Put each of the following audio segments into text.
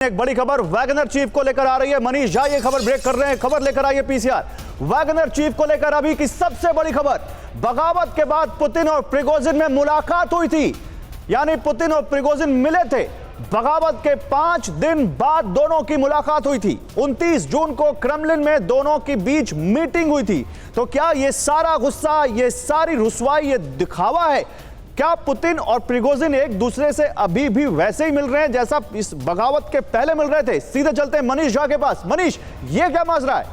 एक बड़ी खबर वैगनर चीफ को लेकर आ रही है। मनीष झा ये खबर ब्रेक कर रहे हैं। खबर लेकर आई है पीसीआर। वैगनर चीफ को लेकर अभी की सबसे बड़ी खबर, बगावत के बाद पुतिन और प्रिगोजिन में मुलाकात हुई थी। यानी पुतिन और प्रिगोजिन मिले थे। बगावत के 5 दिन बाद दोनों की मुलाकात हुई थी। 29 जून को क्रेमलिन में दोनों के बीच मीटिंग हुई थी। तो क्या ये सारा गुस्सा, ये सारी रुसवाई, ये दिखावा है? क्या पुतिन और प्रिगोजिन एक दूसरे से अभी भी वैसे ही मिल रहे हैं जैसा इस बगावत के पहले मिल रहे थे? सीधे चलते हैं मनीष झा के पास। मनीष, ये क्या माजरा है?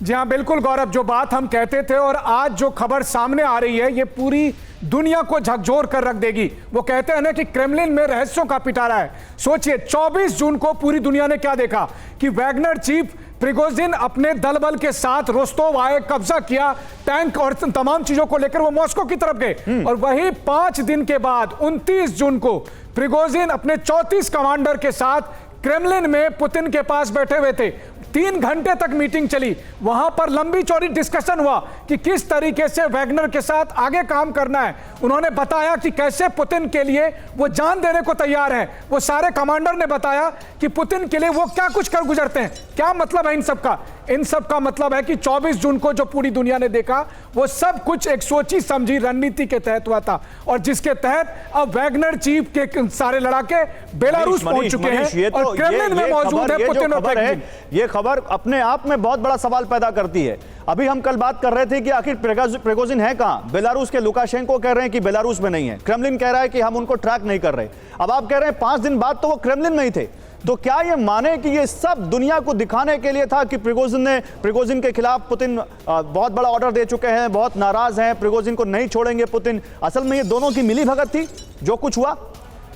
जी हाँ, बिल्कुल गौरव, जो बात हम कहते थे और आज जो खबर सामने आ रही है ये पूरी दुनिया को झकझोर कर रख देगी। वो कहते हैं ना कि क्रेमलिन में रहस्यों का पिटारा है। सोचिए 24 जून को पूरी दुनिया ने क्या देखा कि वैगनर चीफ प्रिगोजिन अपने दल बल के साथ रोस्तोव आए, कब्जा किया, टैंक और तमाम चीजों को लेकर वो मॉस्को की तरफ गए। और वही 5 दिन के बाद 29 जून को प्रिगोजिन अपने 34 कमांडर के साथ क्रेमलिन में पुतिन के पास बैठे हुए थे। 3 घंटे तक मीटिंग चली। वहां पर लंबी चौड़ी डिस्कशन हुआ कि किस तरीके से वैगनर के साथ आगे काम करना है। उन्होंने बताया कि कैसे पुतिन के लिए वो जान देने को तैयार है। वो सारे कमांडर ने बताया कि पुतिन के लिए वो क्या कुछ कर गुजरते हैं। क्या मतलब है इन सब का? इन सब का मतलब है कि 24 जून को जो पूरी दुनिया ने देखा वो सब कुछ एक सोची समझी रणनीति के तहत हुआ था, और जिसके तहत अब वैगनर चीफ के सारे लड़ाके बेलारूस पहुंच चुके हैं और क्रेमलिन में मौजूद है पुतिन और प्रिगोजिन। ये खबर अपने आप में बहुत बड़ा सवाल पैदा करती है। अभी हम कल बात कर रहे थे कि आखिर प्रिगोजिन है कहां? बेलारूस के लुकाशेंको कह रहे हैं कि बेलारूस में नहीं है। क्रेमलिन कह रहा है कि हम उनको ट्रैक नहीं कर रहे। अब आप कह रहे हैं 5 दिन बाद तो वो क्रेमलिन में ही थे। तो क्या ये माने कि ये सब दुनिया को दिखाने के लिए था कि प्रिगोजिन के खिलाफ पुतिन बहुत बड़ा ऑर्डर दे चुके हैं, बहुत नाराज हैं, प्रिगोजिन को नहीं छोड़ेंगे पुतिन? असल में ये दोनों की मिली भगत थी जो कुछ हुआ।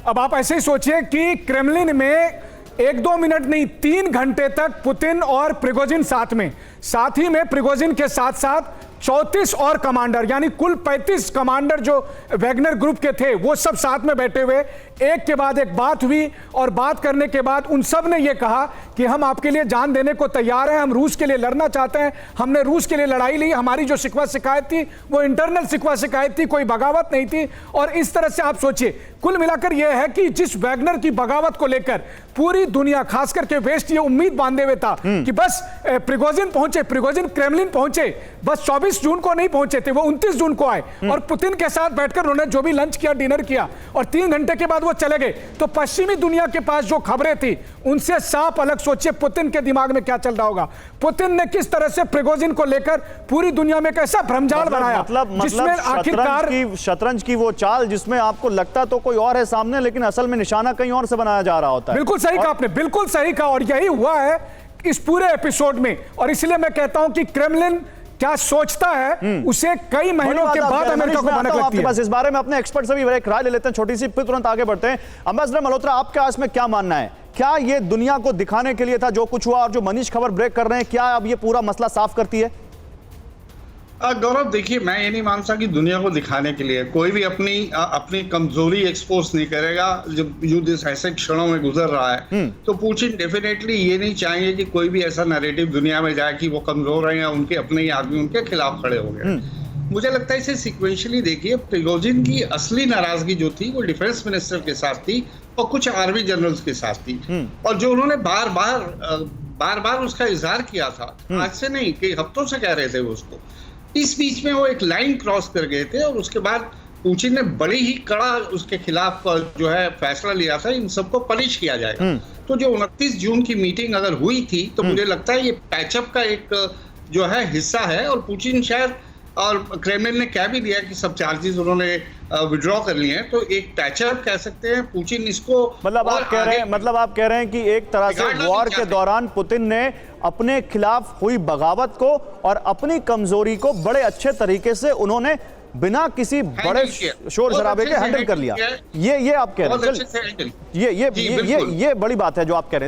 अब आप ऐसे ही सोचिए कि क्रेमलिन में 1-2 मिनट नहीं, 3 घंटे तक पुतिन और प्रिगोजिन साथ ही में प्रिगोजिन के साथ साथ 34 और कमांडर, यानी कुल 35 कमांडर जो वैगनर ग्रुप के थे वो सब साथ में बैठे हुए। एक के बाद एक बात हुई और बात करने के बाद उन सब ने ये कहा कि हम आपके लिए जान देने को तैयार हैं, हम रूस के लिए लड़ना चाहते हैं, हमने रूस के लिए लड़ाई ली, हमारी जो शिकवा शिकायत थी वो इंटरनल शिकवा शिकायत थी, कोई बगावत नहीं थी। और इस तरह से आप सोचिए, कुल मिलाकर यह है कि जिस वैगनर की बगावत को लेकर पूरी दुनिया, खास करके वेस्ट, ये उम्मीद बांधे हुए था कि बस प्रिगोजिन पहुंचे, प्रिगोजिन क्रेमलिन पहुंचे, बस 24 जून को नहीं पहुंचे थे, वो 29 जून को आए और पुतिन के साथ बैठकर उन्होंने जो भी लंच किया, डिनर किया, और 3 घंटे के बाद वो चले गए। तो पश्चिमी दुनिया के पास जो खबरें थी उनसे साफ अलग। सोचिए पुतिन के दिमाग में क्या चल रहा होगा। पुतिन ने किस तरह से प्रिगोजिन को लेकर पूरी दुनिया में कैसा भ्रमजाल बनाया, जिसमें आखिरकार शतरंज की वो चाल जिसमें आपको लगता तो कोई और है सामने, लेकिन असल में निशाना कहीं और से बनाया जा रहा होता है। बिल्कुल सही कहा आपने, बिल्कुल सही कहा, और यही हुआ है इस पूरे एपिसोड में। और इसलिए मैं कहता हूं कि क्रेमलिन क्या सोचता है उसे कई महीनों के बाद अमेरिका को भनक लगती है। बस इस बारे में अपने एक्सपर्ट से भी एक राय ले लेते हैं छोटी सी, फिर तुरंत आगे बढ़ते हैं। अम्बेसडर मल्होत्रा, आपका इसमें क्या मानना है? क्या ये दुनिया को दिखाने के लिए था जो कुछ हुआ, और जो मनीष खबर ब्रेक कर रहे हैं, क्या अब ये पूरा मसला साफ करती है? गौरव, देखिए, मैं ये नहीं मानता कि दुनिया को दिखाने के लिए कोई भी अपनी कमजोरी एक्सपोज नहीं करेगा। जब युद्ध ऐसे क्षणों में गुजर रहा है तो पुतिन डेफिनेटली ये नहीं चाहेंगे कि कोई भी ऐसा नैरेटिव दुनिया में जाए कि वो कमजोर है या उनके अपने ही आदमी उनके खिलाफ खड़े हो गए। मुझे लगता है इसे सिक्वेंशली देखिए, प्रिगोजिन की असली नाराजगी जो थी वो डिफेंस मिनिस्टर के साथ थी और कुछ आर्मी जनरल्स के साथ थी, और जो उन्होंने बार बार उसका इजहार किया था, आज से नहीं, कई हफ्तों से कह रहे थे वो उसको। इस बीच में वो एक लाइन क्रॉस कर गए थे और उसके बाद पुतिन ने बड़ी ही कड़ा उसके खिलाफ जो है फैसला लिया था, इन सबको पनिश किया जाएगा। तो जो 29 जून की मीटिंग अगर हुई थी तो मुझे लगता है ये पैचअप का एक जो है हिस्सा है, और पुतिन शायद, और क्रेमलिन ने कह भी दिया कि सब चार्जेस उन्होंने विड्रॉ कर लिए हैं, तो एक पैचअप कह सकते हैं। पुतिन इसको मतलब आप कह रहे हैं कि एक तरह से वॉर के दौरान पुतिन ने अपने खिलाफ हुई बगावत को और अपनी कमजोरी को बड़े अच्छे तरीके से उन्होंने बिना किसी बड़े शोर शराबे के हैंडल कर लिया। ये आप कह रहे हैं, ये बड़ी बात है जो आप कह रहे हैं।